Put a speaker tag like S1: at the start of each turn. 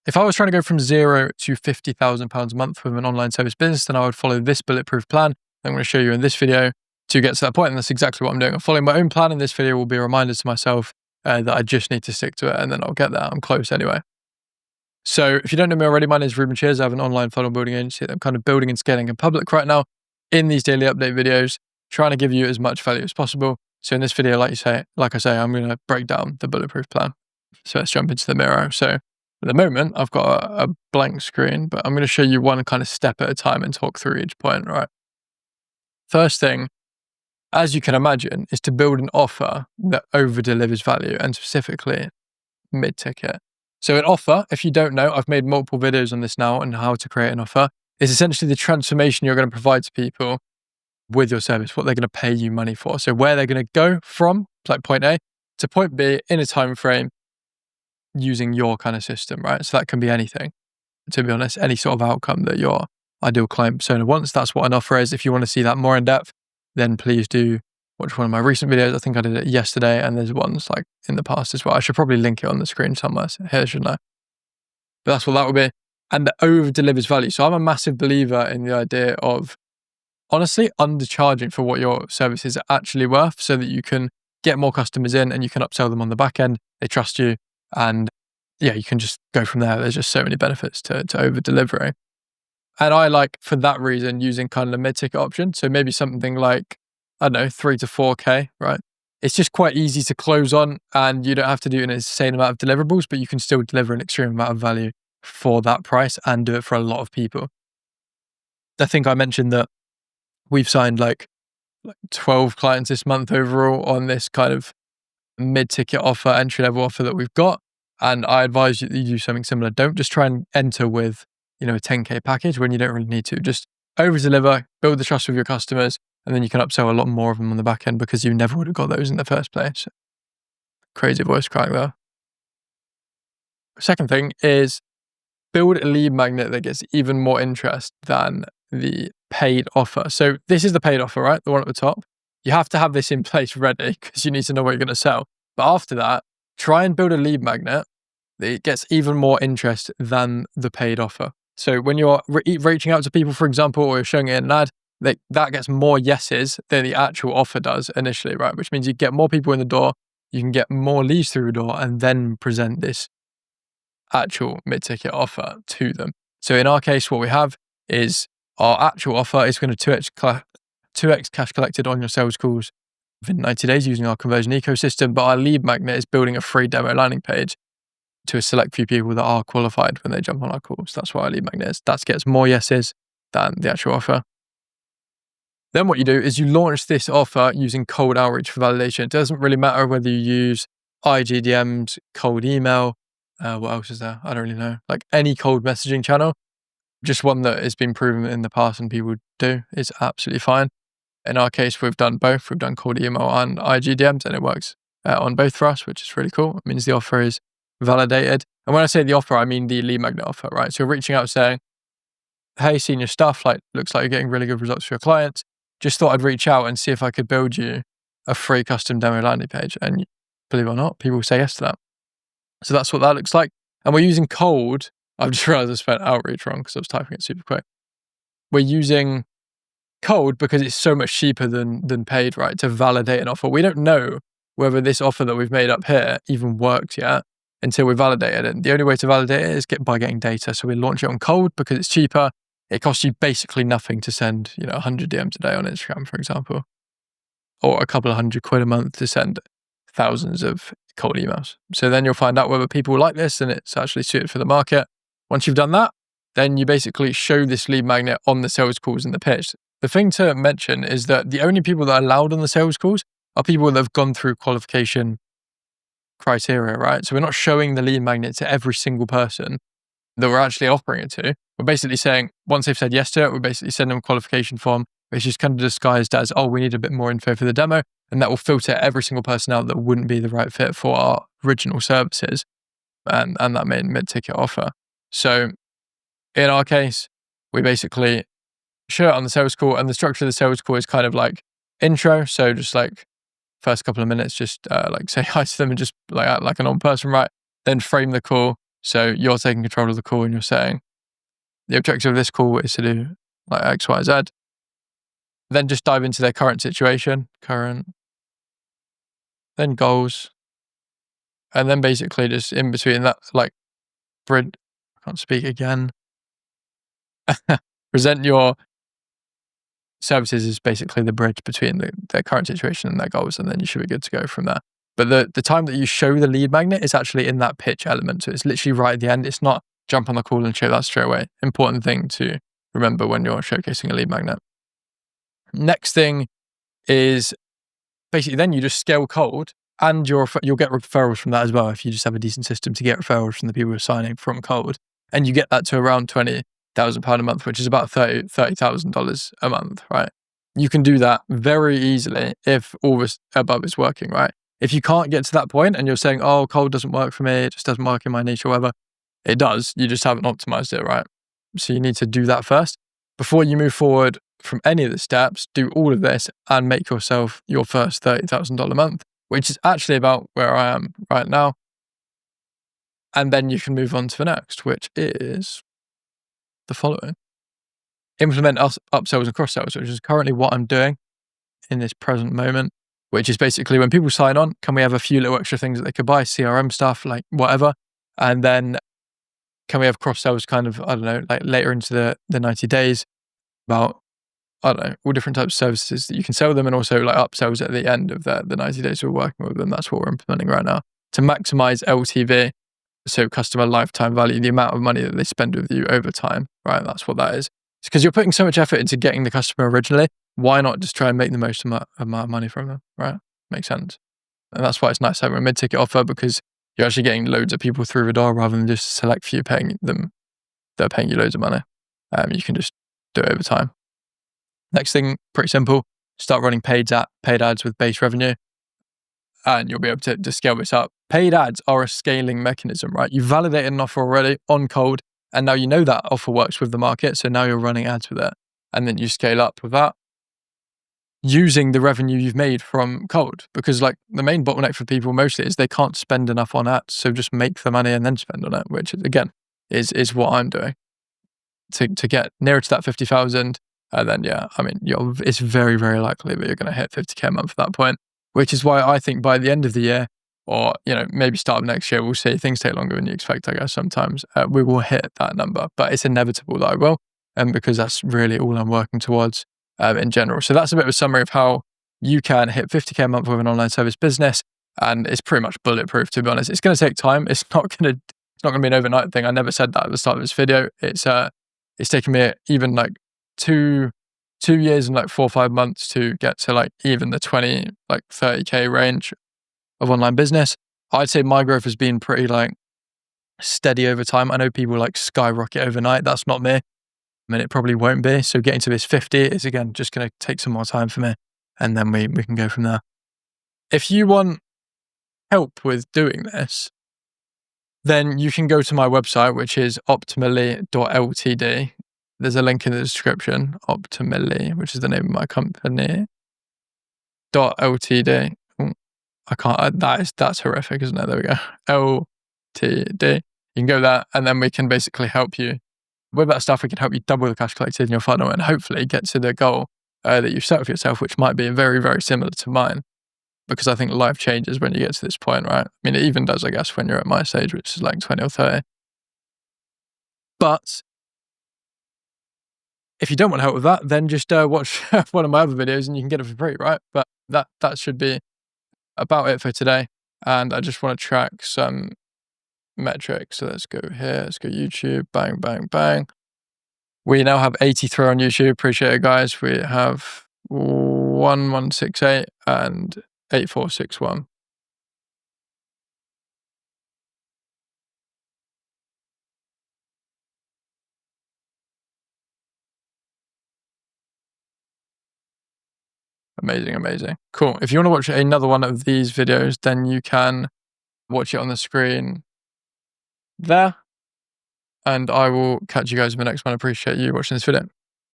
S1: If I was trying to go from 0 to £50,000 a month with an online service business, then I would follow this bulletproof plan I'm going to show you in this video to get to that point. And that's exactly what I'm doing. I'm following my own plan, and this video will be a reminder to myself that I just need to stick to it, and then I'll get there. I'm close anyway. So if you don't know me already, my name is Reuben Shears. I have an online funnel building agency that I'm kind of building and scaling in public right now in these daily update videos, trying to give you as much value as possible. So in this video, like I say, I'm going to break down the bulletproof plan. So let's jump into the Miro. So at the moment, I've got a blank screen, but I'm going to show you one kind of step at a time and talk through each point, right? First thing, as you can imagine, is to build an offer that over-delivers value, and specifically mid-ticket. So an offer, if you don't know, I've made multiple videos on this now on how to create an offer. It's essentially the transformation you're going to provide to people with your service, what they're going to pay you money for. So where they're going to go from, like point A to point B in a time frame using your kind of system, right? So that can be anything, to be honest, any sort of outcome that your ideal client persona wants. That's what an offer is. If you want to see that more in depth, then please do watch one of my recent videos. I think I did it yesterday, and there's ones like in the past as well. I should probably link it on the screen somewhere here, shouldn't I? But that's what that would be. And the over delivers value. So I'm a massive believer in the idea of honestly undercharging for what your service is actually worth, so that you can get more customers in and you can upsell them on the back end. They trust you, and yeah, you can just go from there. There's just so many benefits to over delivering. And I like, for that reason, using kind of the mid-ticket option. So maybe something like, I don't know, 3 to 4K, right? It's just quite easy to close on, and you don't have to do an insane amount of deliverables, but you can still deliver an extreme amount of value for that price and do it for a lot of people. I think I mentioned that we've signed like 12 clients this month overall on this kind of mid-ticket offer, entry-level offer that we've got. And I advise you that you do something similar. Don't just try and enter with, a 10K package when you don't really need to. Just over-deliver, build the trust with your customers, and then you can upsell a lot more of them on the back end because you never would have got those in the first place. Crazy voice crack there. Second thing is build a lead magnet that gets even more interest than the paid offer. So this is the paid offer, right? The one at the top. You have to have this in place ready because you need to know what you're going to sell. But after that, try and build a lead magnet that gets even more interest than the paid offer. So when you're reaching out to people, for example, or you're showing it in an ad, that gets more yeses than the actual offer does initially, right? Which means you get more people in the door, you can get more leads through the door, and then present this actual mid-ticket offer to them. So in our case, what we have is our actual offer is going to 2x cash collected on your sales calls within 90 days using our conversion ecosystem. But our lead magnet is building a free demo landing page to a select few people that are qualified when they jump on our calls. That's what our lead magnet is. That gets more yeses than the actual offer. Then what you do is you launch this offer using cold outreach for validation. It doesn't really matter whether you use IGDMs, cold email, what else is there? I don't really know. Like any cold messaging channel, just one that has been proven in the past and people do is absolutely fine. In our case, we've done both. We've done cold email and IGDMs, and it works on both for us, which is really cool. It means the offer is validated. And when I say the offer, I mean the lead magnet offer, right? So reaching out saying, hey, seen your stuff, looks like you're getting really good results for your clients. Just thought I'd reach out and see if I could build you a free custom demo landing page. And believe it or not, people say yes to that. So that's what that looks like. And we're using cold. I've just realized I spelled outreach wrong because I was typing it super quick. We're using cold because it's so much cheaper than paid, right? To validate an offer. We don't know whether this offer that we've made up here even works yet until we validate it. And the only way to validate it is by getting data. So we launch it on cold because it's cheaper. It costs you basically nothing to send, 100 DMs a day on Instagram, for example, or a couple of £100 a month to send thousands of cold emails. So then you'll find out whether people like this and it's actually suited for the market. Once you've done that, then you basically show this lead magnet on the sales calls and the pitch. The thing to mention is that the only people that are allowed on the sales calls are people that have gone through qualification criteria, right? So we're not showing the lead magnet to every single person that we're actually offering it to. We're basically saying, once they've said yes to it, we're basically sending them a qualification form, which is kind of disguised as, we need a bit more info for the demo. And that will filter every single person out that wouldn't be the right fit for our original services and that mid-ticket offer. So in our case, we basically show it on the sales call, and the structure of the sales call is kind of like intro. So just like first couple of minutes, just say hi to them and just act like a normal person, right? Then frame the call. So you're taking control of the call and you're saying, the objective of this call is to do like X, Y, Z. Then just dive into their current situation, then goals. And then basically just in between that, like, I can't speak again. Present your services is basically the bridge between their current situation and their goals, and then you should be good to go from there. But the time that you show the lead magnet is actually in that pitch element. So it's literally right at the end. It's not jump on the call and show that straight away. Important thing to remember when you're showcasing a lead magnet. Next thing is basically then you just scale cold, and you'll get referrals from that as well if you just have a decent system to get referrals from the people who are signing from cold. And you get that to around £20,000 a month, which is about $30,000 a month, right? You can do that very easily if all this above is working, right? If you can't get to that point and you're saying, oh, cold doesn't work for me, it just doesn't work in my niche or whatever, it does. You just haven't optimized it, right? So you need to do that first. Before you move forward from any of the steps, do all of this and make yourself your first $30,000 a month, which is actually about where I am right now. And then you can move on to the next, which is the following. Implement upsells and cross-sells, which is currently what I'm doing in this present moment, which is basically when people sign on, can we have a few little extra things that they could buy, CRM stuff, like whatever. And then can we have cross-sells kind of, I don't know, like later into the 90 days about, I don't know, all different types of services that you can sell them, and also like upsells at the end of the 90 days we're working with them. That's what we're implementing right now to maximize LTV. So customer lifetime value, the amount of money that they spend with you over time, right? That's what that is. It's because you're putting so much effort into getting the customer originally. Why not just try and make the most amount of money from them, right? Makes sense. And that's why it's nice having a mid-ticket offer, because you're actually getting loads of people through the door rather than just a select few paying them. They're paying you loads of money. You can just do it over time. Next thing, pretty simple. Start running paid ads with base revenue, and you'll be able to scale this up. Paid ads are a scaling mechanism, right? You validated an offer already on cold, and now you know that offer works with the market. So now you're running ads with it, and then you scale up with that using the revenue you've made from cold, because like the main bottleneck for people mostly is they can't spend enough on ads. So just make the money and then spend on it, which again is what I'm doing to get nearer to that 50,000. Then yeah, I mean, it's very, very likely that you're going to hit 50K a month at that point, which is why I think by the end of the year, or maybe start of next year, we'll see. Things take longer than you expect, I guess. Sometimes we will hit that number, but it's inevitable that I will, because that's really all I'm working towards in general. So that's a bit of a summary of how you can hit 50K a month with an online service business, and it's pretty much bulletproof. To be honest, it's going to take time. It's not going to be an overnight thing. I never said that at the start of this video. It's taken me even like two years and like 4 or 5 months to get to like even the 20, like 30K range of online business. I'd say my growth has been pretty like steady over time. I know people like skyrocket overnight. That's not me. I mean, it probably won't be. So getting to this 50 is again just going to take some more time for me, and then we can go from there. If you want help with doing this, then you can go to my website, which is optimally.ltd. There's a link in the description, Optimally, which is the name of my company, .ltd. I can't, that's horrific, isn't it? There we go. LTD. You can go there, and then we can basically help you with that stuff. We can help you double the cash collected in your funnel and hopefully get to the goal that you've set for yourself, which might be very, very similar to mine, because I think life changes when you get to this point, right? I mean, it even does, I guess, when you're at my stage, which is like 20 or 30. But if you don't want help with that, then just watch one of my other videos and you can get it for free, right? But that should be about it for today. And I just want to track some metrics. So let's go here. Let's go YouTube. Bang, bang, bang. We now have 83 on YouTube. Appreciate it, guys. We have 1168 and 8461. Amazing, amazing. Cool. If you want to watch another one of these videos, then you can watch it on the screen there. And I will catch you guys in the next one. I appreciate you watching this video.